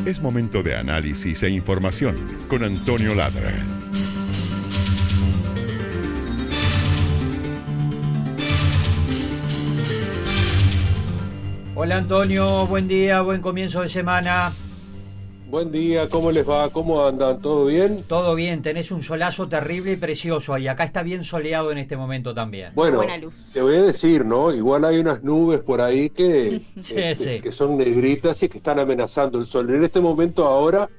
Es momento de análisis e información con Antonio Ladra. Hola Antonio, buen día, buen comienzo de semana. Buen día, ¿cómo les va? ¿Cómo andan? ¿Todo bien? Todo bien, tenés un solazo terrible y precioso ahí. Acá está bien soleado en este momento también. Bueno, buena luz. te voy a decir, ¿no? Igual hay unas nubes por ahí que, Sí. que son negritas y que están amenazando el sol. En este momento ahora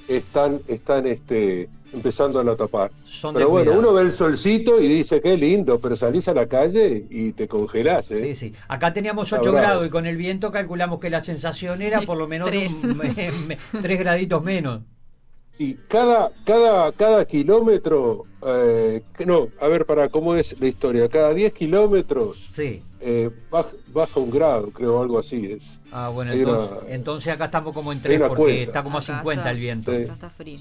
están empezando a tapar. Son Pero de bueno, cuidado. uno ve el solcito y dice, qué lindo, pero salís a la calle y te congelás, ¿eh? Sí. Acá teníamos Está 8 bravo. grados y con el viento calculamos que la sensación era por lo menos de 3 graditos menos. Y cada kilómetro, a ver, ¿cómo es la historia? Cada 10 kilómetros Sí. baja un grado, creo, algo así es. Ah, bueno, Hay entonces acá estamos como en hay 3 una porque cuenta. está como a Acá 50 está. el viento. Sí, Está frío.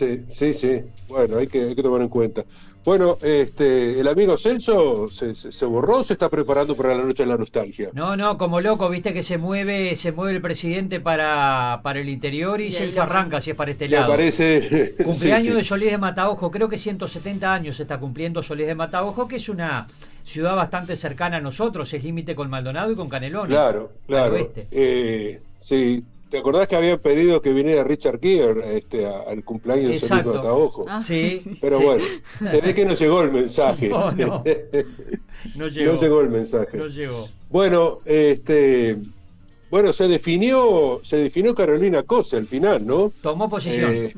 sí. Bueno, hay que tomar en cuenta. Bueno, el amigo Celso se borró, se está preparando para la noche de la nostalgia. No, como loco, viste que se mueve el presidente para el interior y Y ahí Celso lo arranca manda. si es para este Me lado. parece. Cumpleaños sí. de Solís de Mataojo, creo que 170 años se está cumpliendo Solís de Mataojo, que es una ciudad bastante cercana a nosotros, es límite con Maldonado y con Canelones, Claro. al oeste. Sí. ¿Te acordás que habían pedido que viniera Richard Gere al cumpleaños de Solís Exacto. Mataojo? Ah, Sí, Pero sí. bueno, se ve que no llegó el mensaje. No llegó. No llegó el mensaje. No llegó. Bueno, se definió Carolina Cose al final, ¿no? Tomó posición. Eh,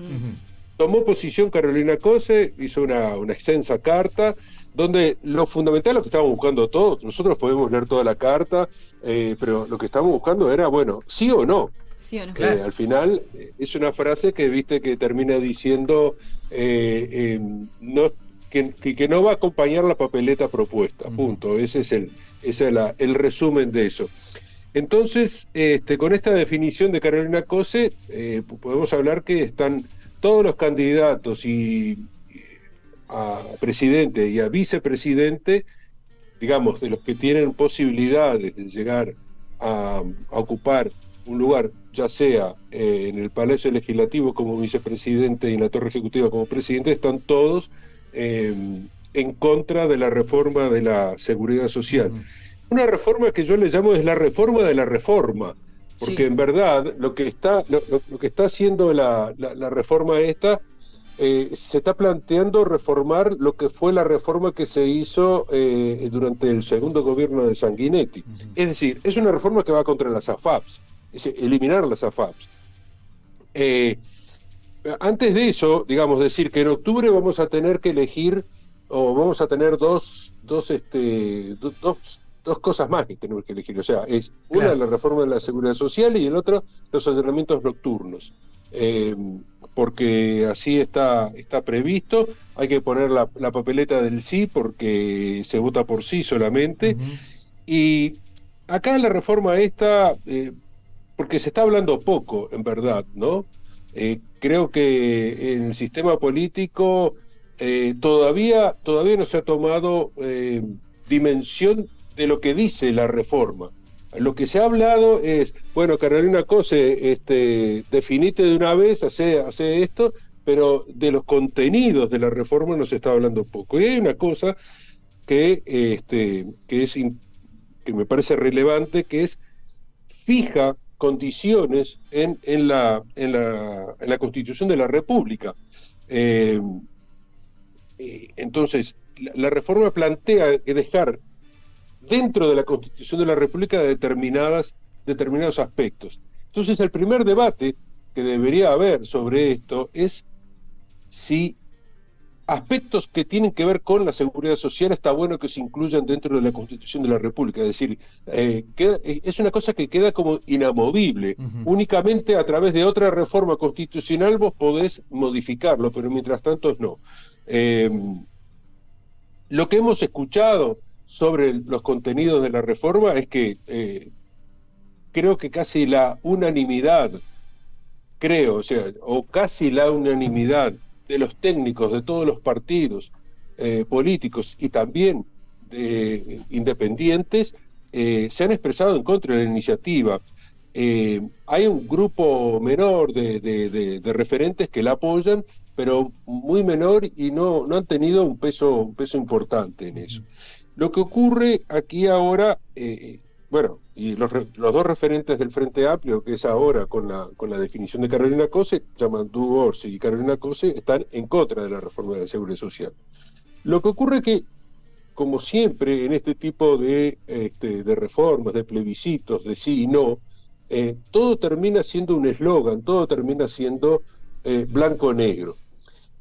Tomó posición Carolina Cose, hizo una extensa carta, donde lo fundamental, lo que estábamos buscando todos, nosotros podemos leer toda la carta, pero lo que estábamos buscando era, bueno, sí o no. ¿Sí o no? Claro. Al final es una frase que viste que termina diciendo que no va a acompañar la papeleta propuesta, punto. Ese es el resumen de eso. Entonces, con esta definición de Carolina Cose, podemos hablar que están todos los candidatos a presidente y a vicepresidente, digamos, de los que tienen posibilidades de llegar a ocupar un lugar, ya sea en el Palacio Legislativo como vicepresidente y en la Torre Ejecutiva como presidente, están todos en contra de la reforma de la Seguridad Social. Una reforma que yo le llamo es la reforma de la reforma, porque Sí. en verdad lo que está haciendo la reforma esta, se está planteando reformar lo que fue la reforma que se hizo durante el segundo gobierno de Sanguinetti. Es decir, es una reforma que va contra las AFAPs, es eliminar las AFAPs. Antes de eso, digamos, decir que en octubre vamos a tener que elegir, o vamos a tener dos cosas más que tenemos que elegir. O sea, es una, Claro. la reforma de la Seguridad Social, y el otro, los allanamientos nocturnos. Porque así está previsto. Hay que poner la papeleta del sí, porque se vota por sí solamente. Y acá la reforma esta, porque se está hablando poco, en verdad, ¿no? Creo que en el sistema político todavía no se ha tomado dimensión de lo que dice la reforma. Lo que se ha hablado es, bueno, Carolina Cose, definite de una vez, hace esto, pero de los contenidos de la reforma no se está hablando poco. Y hay una cosa que me parece relevante, que es fija condiciones en la Constitución de la República. Entonces, la reforma plantea dejar dentro de la Constitución de la República determinados aspectos. Entonces, el primer debate que debería haber sobre esto es si aspectos que tienen que ver con la seguridad social está bueno que se incluyan dentro de la Constitución de la República. Es decir, es una cosa que queda como inamovible. Únicamente a través de otra reforma constitucional vos podés modificarlo, pero mientras tanto no. Lo que hemos escuchado sobre los contenidos de la reforma es que creo que casi la unanimidad, o casi la unanimidad de los técnicos de todos los partidos políticos y también independientes se han expresado en contra de la iniciativa. hay un grupo menor de referentes que la apoyan, pero muy menor y no han tenido un peso importante en eso. Lo que ocurre aquí ahora, bueno, y los dos referentes del Frente Amplio, que es ahora con la definición de Carolina Cose, Yamandu Orsi y Carolina Cose, están en contra de la reforma de la Seguridad Social. Lo que ocurre es que, como siempre en este tipo de reformas, de plebiscitos, de sí y no, todo termina siendo un eslogan, todo termina siendo blanco-negro.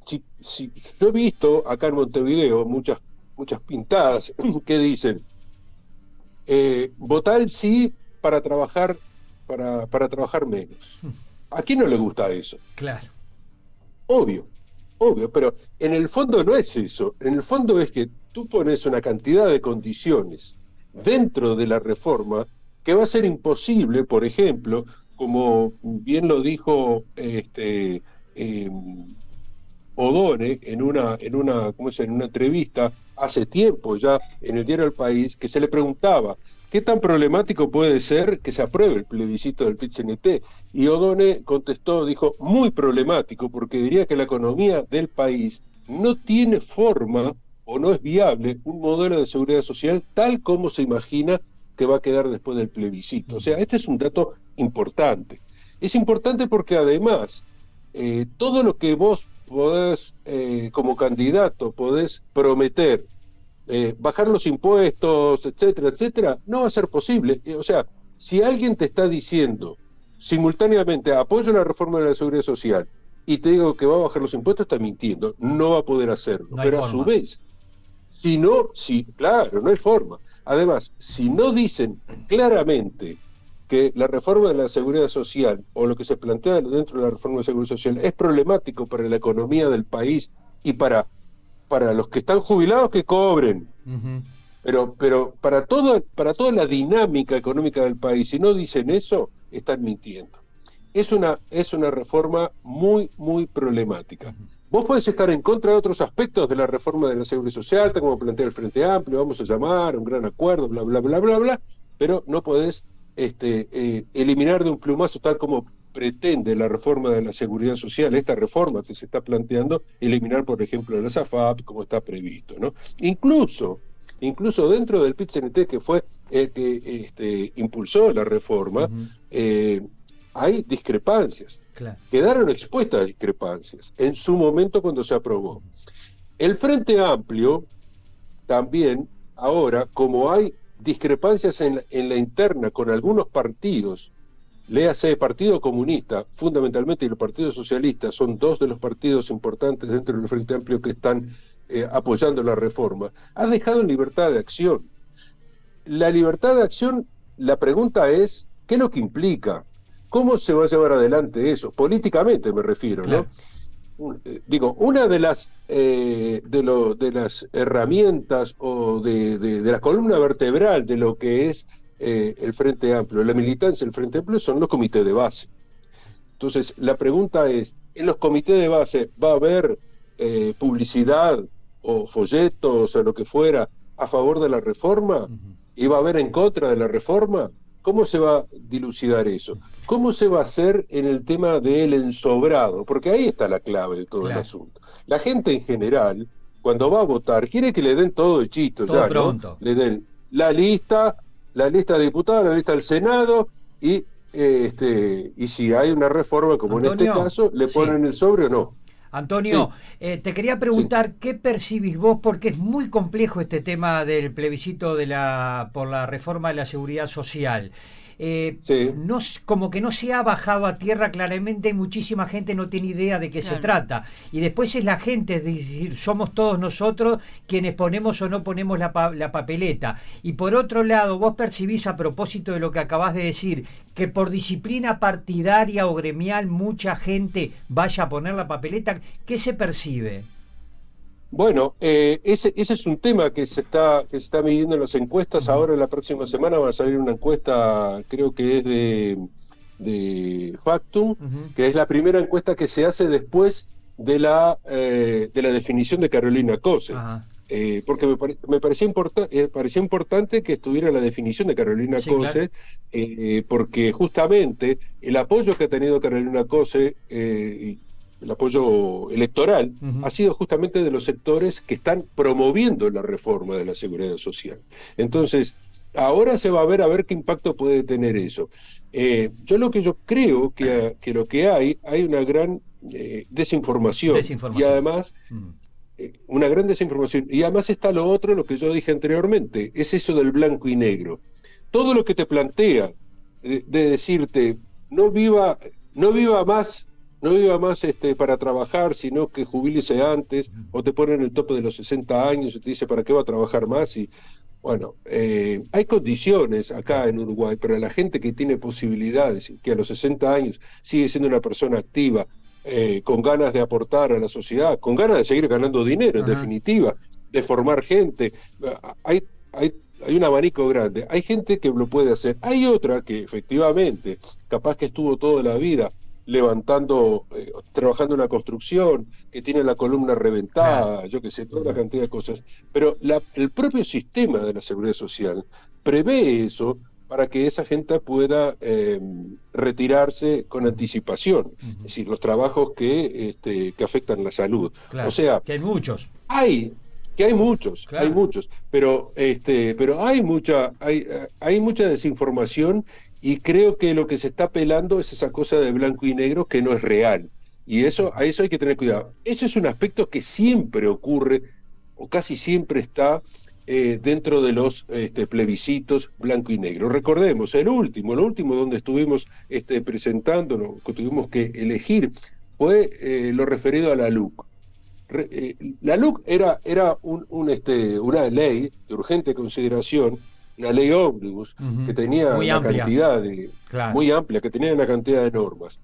Yo he visto acá en Montevideo muchas pintadas que dicen votar el sí para trabajar menos. ¿A quién no le gusta eso? Claro. Obvio, pero en el fondo no es eso. En el fondo es que tú pones una cantidad de condiciones dentro de la reforma que va a ser imposible, por ejemplo, como bien lo dijo Odone en una entrevista hace tiempo ya en el diario El País, que se le preguntaba ¿qué tan problemático puede ser que se apruebe el plebiscito del PIT-CNT? Y Odone contestó, dijo, muy problemático, porque diría que la economía del país no tiene forma o no es viable un modelo de seguridad social tal como se imagina que va a quedar después del plebiscito. O sea, este es un dato importante. Es importante porque además todo lo que vos podés, como candidato, podés prometer, bajar los impuestos, etcétera, etcétera, no va a ser posible. O sea, si alguien te está diciendo simultáneamente apoyo la reforma de la seguridad social y te digo que va a bajar los impuestos, está mintiendo, no va a poder hacerlo. No hay Pero forma. a su vez, claro, no hay forma. Además, si no dicen claramente que la reforma de la seguridad social o lo que se plantea dentro de la reforma de la seguridad social es problemático para la economía del país y para los que están jubilados que cobren, pero para toda la dinámica económica del país, si no dicen eso, están mintiendo. Es una reforma muy, muy problemática. Vos podés estar en contra de otros aspectos de la reforma de la seguridad social, tal como plantea el Frente Amplio, vamos a llamar, un gran acuerdo, bla, bla, bla, bla, bla, pero no podés eliminar de un plumazo, tal como pretende la reforma de la seguridad social, esta reforma que se está planteando, eliminar, por ejemplo, la SAFAP, como está previsto, ¿no? Incluso dentro del PIT-CNT, que fue el que impulsó la reforma, hay discrepancias. Claro. Quedaron expuestas discrepancias en su momento cuando se aprobó. El Frente Amplio también, ahora, como hay discrepancias en la interna con algunos partidos, léase Partido Comunista, fundamentalmente, y el Partido Socialista, son dos de los partidos importantes dentro del Frente Amplio que están apoyando la reforma, ha dejado en libertad de acción. La libertad de acción, la pregunta es, ¿qué es lo que implica? ¿Cómo se va a llevar adelante eso? Políticamente me refiero, claro. ¿No? Digo, una de las herramientas o de la columna vertebral de lo que es el Frente Amplio, la militancia del Frente Amplio, son los comités de base. Entonces, la pregunta es, ¿en los comités de base va a haber publicidad o folletos o lo que fuera a favor de la reforma? ¿Y va a haber en contra de la reforma? ¿Cómo se va a dilucidar eso? ¿Cómo se va a hacer en el tema del ensobrado? Porque ahí está la clave de todo el asunto. La gente en general, cuando va a votar, quiere que le den todo hechito, todo ya, pronto, ¿no? Le den la lista de diputados, la lista del Senado, y si hay una reforma, como Antonio, en este caso, le ponen el sobre o no. Antonio, te quería preguntar qué percibís vos, porque es muy complejo este tema del plebiscito por la reforma de la seguridad social. No, como que no se ha bajado a tierra claramente, muchísima gente no tiene idea de qué se trata. Y después es la gente, es decir, somos todos nosotros quienes ponemos o no ponemos la papeleta. Y por otro lado, vos percibís, a propósito de lo que acabás de decir, que por disciplina partidaria o gremial mucha gente vaya a poner la papeleta. ¿Qué se percibe? Bueno, ese es un tema que se está midiendo en las encuestas. Ahora en la próxima semana va a salir una encuesta, creo que es de Factum, que es la primera encuesta que se hace después de la definición de Carolina Cose. porque me parecía importante que estuviera la definición de Carolina Cose, claro. Porque justamente el apoyo que ha tenido Carolina Cose, el apoyo electoral, ha sido justamente de los sectores que están promoviendo la reforma de la seguridad social. Entonces, ahora se va a ver qué impacto puede tener eso. Yo creo que lo que hay una gran desinformación. Y además... una gran desinformación. Y además está lo otro, lo que yo dije anteriormente, es eso del blanco y negro. Todo lo que te plantea de decirte, no viva más para trabajar, sino que jubílese antes, o te ponen el tope de los 60 años y te dice, ¿para qué va a trabajar más? Y bueno, hay condiciones acá en Uruguay para la gente que tiene posibilidades, que a los 60 años sigue siendo una persona activa, con ganas de aportar a la sociedad, con ganas de seguir ganando dinero, en definitiva, de formar gente. Hay un abanico grande. Hay gente que lo puede hacer. Hay otra que efectivamente, capaz que estuvo toda la vida trabajando en la construcción, que tiene la columna reventada, yo qué sé, toda una cantidad de cosas. Pero el propio sistema de la seguridad social prevé eso para que esa gente pueda retirarse con anticipación. Es decir, los trabajos que afectan la salud. Claro, o sea, que hay muchos. Hay muchos, claro. Hay muchos, pero hay mucha desinformación, y creo que lo que se está apelando es esa cosa de blanco y negro que no es real. Y a eso hay que tener cuidado. Ese es un aspecto que siempre ocurre, o casi siempre está dentro de los plebiscitos blanco y negro. Recordemos, lo último donde estuvimos presentándonos, que tuvimos que elegir, fue lo referido a la LUC. La LUC era una ley de urgente consideración, una ley ómnibus, que tenía muy amplia, que tenía una cantidad de normas.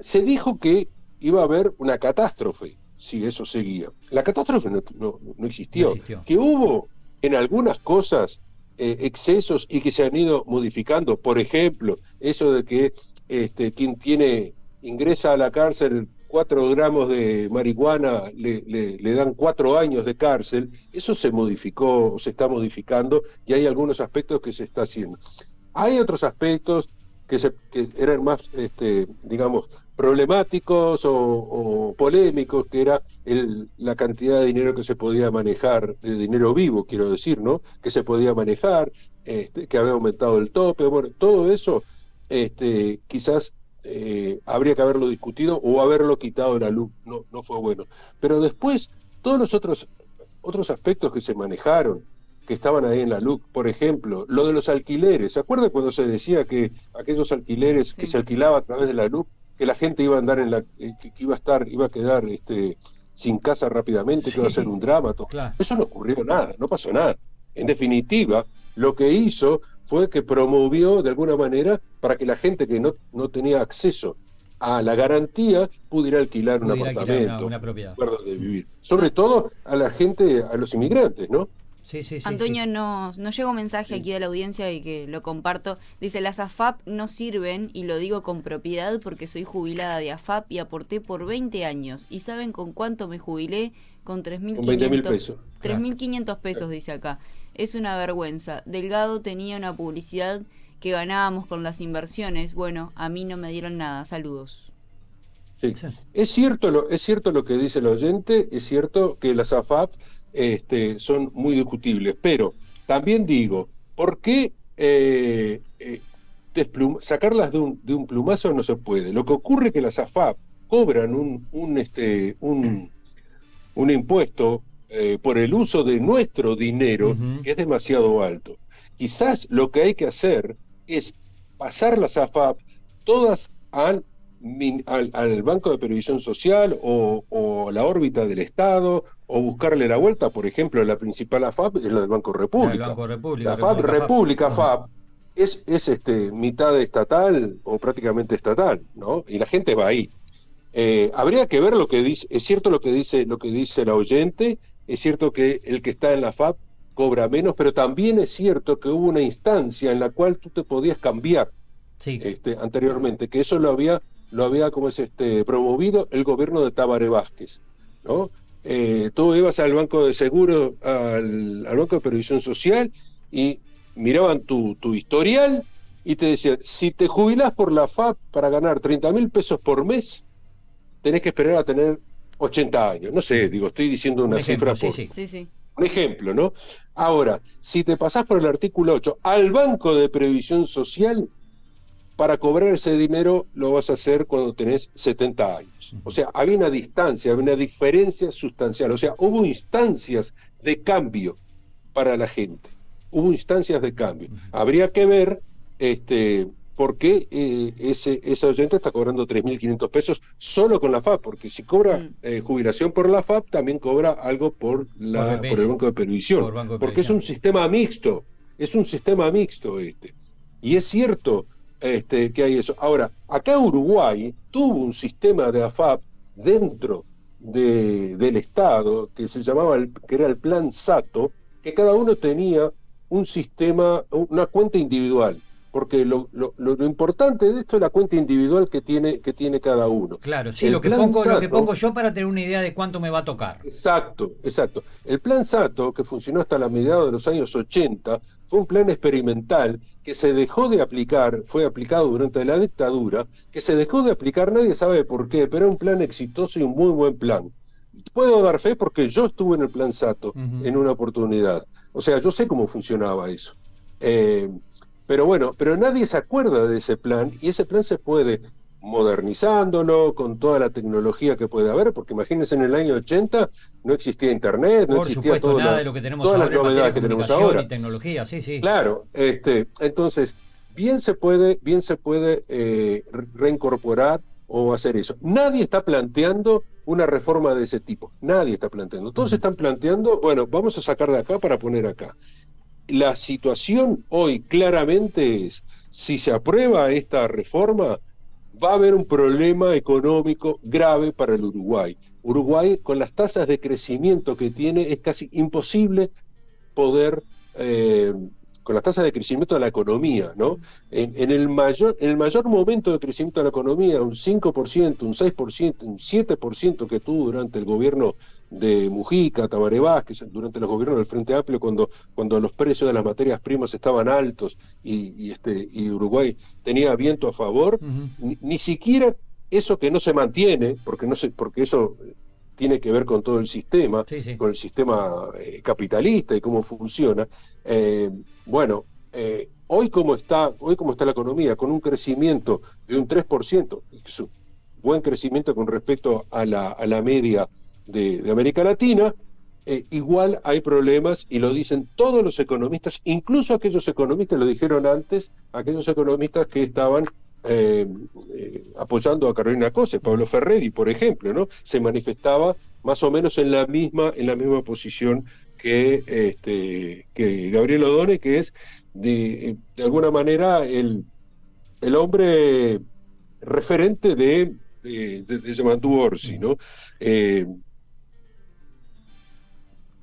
Se dijo que iba a haber una catástrofe si eso seguía. La catástrofe no existió. Que hubo en algunas cosas excesos y que se han ido modificando. Por ejemplo, eso de que quien ingresa a la cárcel 4 gramos de marihuana le dan 4 años de cárcel. Eso se modificó, se está modificando, y hay algunos aspectos que se está haciendo. Hay otros aspectos que eran más, digamos, problemáticos o polémicos, que era la cantidad de dinero que se podía manejar, de dinero vivo, quiero decir, ¿no? Que se podía manejar, que había aumentado el tope. Bueno, todo eso quizás habría que haberlo discutido o haberlo quitado de la luz. No fue bueno. Pero después, todos los otros aspectos que se manejaron, que estaban ahí en la LUC, por ejemplo, lo de los alquileres. ¿Se acuerdan cuando se decía que aquellos alquileres que se alquilaba a través de la LUC, que la gente iba a andar que iba a quedar sin casa rápidamente, que iba a ser un drama? Claro. Eso no ocurrió nada, no pasó nada. En definitiva, lo que hizo fue que promovió de alguna manera para que la gente que no tenía acceso a la garantía pudiera alquilar un apartamento, una propiedad, de vivir. Sobre todo a la gente, a los inmigrantes, ¿no? Sí, Antonio, nos llegó un mensaje aquí de la audiencia y que lo comparto. Dice, las AFAP no sirven, y lo digo con propiedad porque soy jubilada de AFAP y aporté por 20 años. ¿Y saben con cuánto me jubilé? Con 3.500 pesos. 3.500 pesos, dice acá. Es una vergüenza. Delgado tenía una publicidad que ganábamos con las inversiones. Bueno, a mí no me dieron nada. Saludos. Sí. Es cierto lo que dice el oyente, es cierto que las AFAP son muy discutibles, pero también digo, ¿por qué sacarlas de un plumazo no se puede? Lo que ocurre es que las AFAP cobran un impuesto por el uso de nuestro dinero, que es demasiado alto. Quizás lo que hay que hacer es pasar las AFAP todas al Banco de Previsión Social o a la órbita del Estado, o buscarle la vuelta. Por ejemplo, la principal AFAP es la del Banco República. La AFAP, República FAP, es mitad estatal o prácticamente estatal, ¿no? Y la gente va ahí. Habría que ver lo que dice. Es cierto lo que dice el oyente, es cierto que el que está en la FAP cobra menos, pero también es cierto que hubo una instancia en la cual tú te podías cambiar. Sí. Anteriormente, que eso lo había promovido el gobierno de Tabaré Vázquez, ¿no? tú ibas al banco de seguro, al banco de previsión social, y miraban tu historial y te decían, si te jubilás por la FAP para ganar 30.000 pesos por mes, tenés que esperar a tener 80 años. No sé, digo, estoy diciendo una cifra por... Sí. Un ejemplo, ¿no? Ahora, si te pasás por el artículo 8 al banco de previsión social, para cobrar ese dinero lo vas a hacer cuando tenés 70 años. O sea, había una distancia, había una diferencia sustancial. O sea, hubo instancias de cambio para la gente. Hubo instancias de cambio. Habría que ver por qué ese oyente está cobrando 3.500 pesos solo con la FAP, porque si cobra jubilación por la FAP, también cobra algo por el banco de previsión, porque es un sistema mixto, Y es cierto que hay eso. Ahora, acá Uruguay tuvo un sistema de AFAP dentro del Estado que se llamaba, que era el Plan Sato, que cada uno tenía un sistema, una cuenta individual, porque lo importante de esto es la cuenta individual que tiene cada uno. Claro, sí, lo que pongo yo para tener una idea de cuánto me va a tocar. Exacto. El Plan Sato, que funcionó hasta la mediados de los años 80, fue un plan experimental que se dejó de aplicar, fue aplicado durante la dictadura, que se dejó de aplicar, nadie sabe por qué, pero era un plan exitoso y un muy buen plan. Puedo dar fe porque yo estuve en el Plan Sato en una oportunidad. O sea, yo sé cómo funcionaba eso. Pero nadie se acuerda de ese plan, y ese plan se puede modernizándolo con toda la tecnología que puede haber, porque imagínense, en el año 80 no existía internet, no existía nada de lo que tenemos todas ahora, las novedades que tenemos ahora. Y tecnología, sí. Claro, entonces bien se puede reincorporar o hacer eso. Nadie está planteando una reforma de ese tipo, nadie está planteando. Todos están planteando, bueno, vamos a sacar de acá para poner acá. La situación hoy claramente es, si se aprueba esta reforma, va a haber un problema económico grave para el Uruguay. Uruguay, con las tasas de crecimiento que tiene, es casi imposible poder, con las tasas de crecimiento de la economía, ¿no? En el mayor momento de crecimiento de la economía, un 5%, un 6%, un 7% que tuvo durante el gobierno de Mujica, Tabaré Vázquez, durante los gobiernos del Frente Amplio, cuando los precios de las materias primas estaban altos y Uruguay tenía viento a favor, ni siquiera eso, que no se mantiene, porque eso tiene que ver con todo el sistema, con el sistema capitalista y cómo funciona. Hoy cómo está la economía, con un crecimiento de un 3%, que es un buen crecimiento con respecto a la media de América Latina, igual hay problemas, y lo dicen todos los economistas, incluso aquellos economistas, lo dijeron antes, aquellos economistas que estaban apoyando a Carolina Cose. Pablo Ferreri, por ejemplo, ¿no? Se manifestaba más o menos en la misma posición que Gabriel Odone, que es de alguna manera el hombre referente de Yamandu Orsi, ¿no?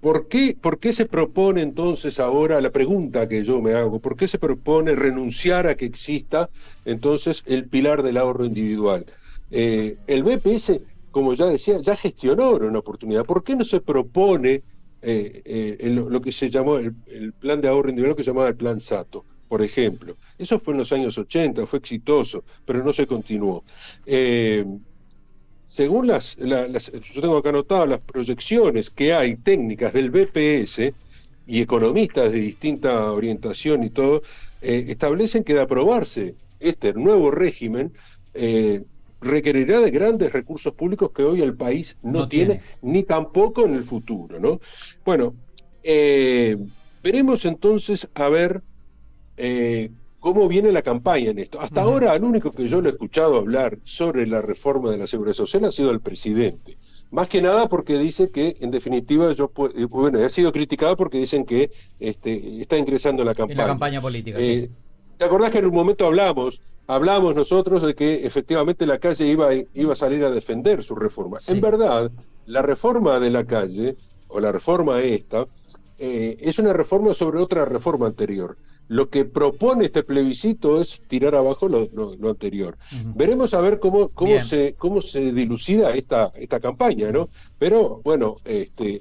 ¿Por qué se propone entonces ahora, la pregunta que yo me hago, por qué se propone renunciar a que exista entonces el pilar del ahorro individual? El BPS, como ya decía, ya gestionó una oportunidad. ¿Por qué no se propone lo que se llamó el plan de ahorro individual, que se llamaba el Plan Sato, por ejemplo? Eso fue en los años 80, fue exitoso, pero no se continuó. Según yo tengo acá anotado las proyecciones que hay técnicas del BPS y economistas de distinta orientación y todo, establecen que de aprobarse este nuevo régimen, requerirá de grandes recursos públicos que hoy el país no tiene, ni tampoco en el futuro, ¿no? Bueno, veremos entonces a ver cómo viene la campaña en esto. Hasta ahora, el único que yo lo he escuchado hablar sobre la reforma de la Seguridad Social ha sido el presidente. Más que nada porque dice que, en definitiva, ha sido criticado porque dicen que está ingresando en la campaña. En la campaña política, sí. ¿Te acordás que en un momento hablamos nosotros de que efectivamente la Calle iba a salir a defender su reforma? Sí. En verdad, la reforma de la Calle, o la reforma esta, es una reforma sobre otra reforma anterior. lo que propone este plebiscito es tirar abajo lo anterior. Veremos a ver cómo se dilucida esta campaña, ¿no? Pero bueno,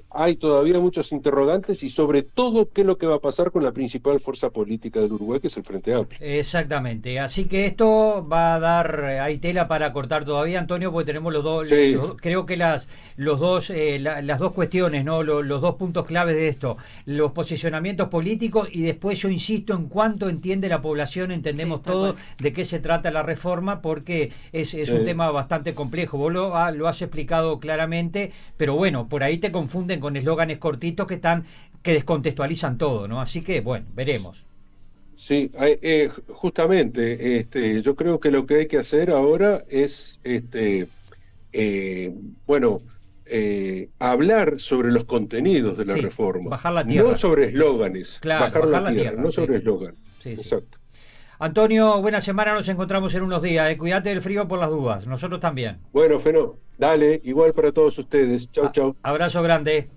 hay todavía muchos interrogantes y sobre todo qué es lo que va a pasar con la principal fuerza política del Uruguay, que es el Frente Amplio. Exactamente, así que esto va a dar, hay tela para cortar todavía, Antonio, porque tenemos los dos, creo que las dos cuestiones, ¿no? Los dos puntos claves de esto, los posicionamientos políticos y después yo insisto en cuánto entiende la población, entendemos todo de qué se trata la reforma, porque es un tema bastante complejo, vos lo has explicado claramente, pero bueno, por ahí te confunden con eslóganes cortitos que descontextualizan todo, ¿no? Así que bueno, veremos. Sí, justamente, yo creo que lo que hay que hacer ahora es, hablar sobre los contenidos de la reforma, bajar la tierra. No sobre eslóganes, claro, bajar la tierra, no sobre eslogan. Exacto. Antonio, buena semana, nos encontramos en unos días. Cuídate del frío por las dudas, nosotros también. Bueno, Feno, dale, igual para todos ustedes. Chau, chau. Abrazo grande.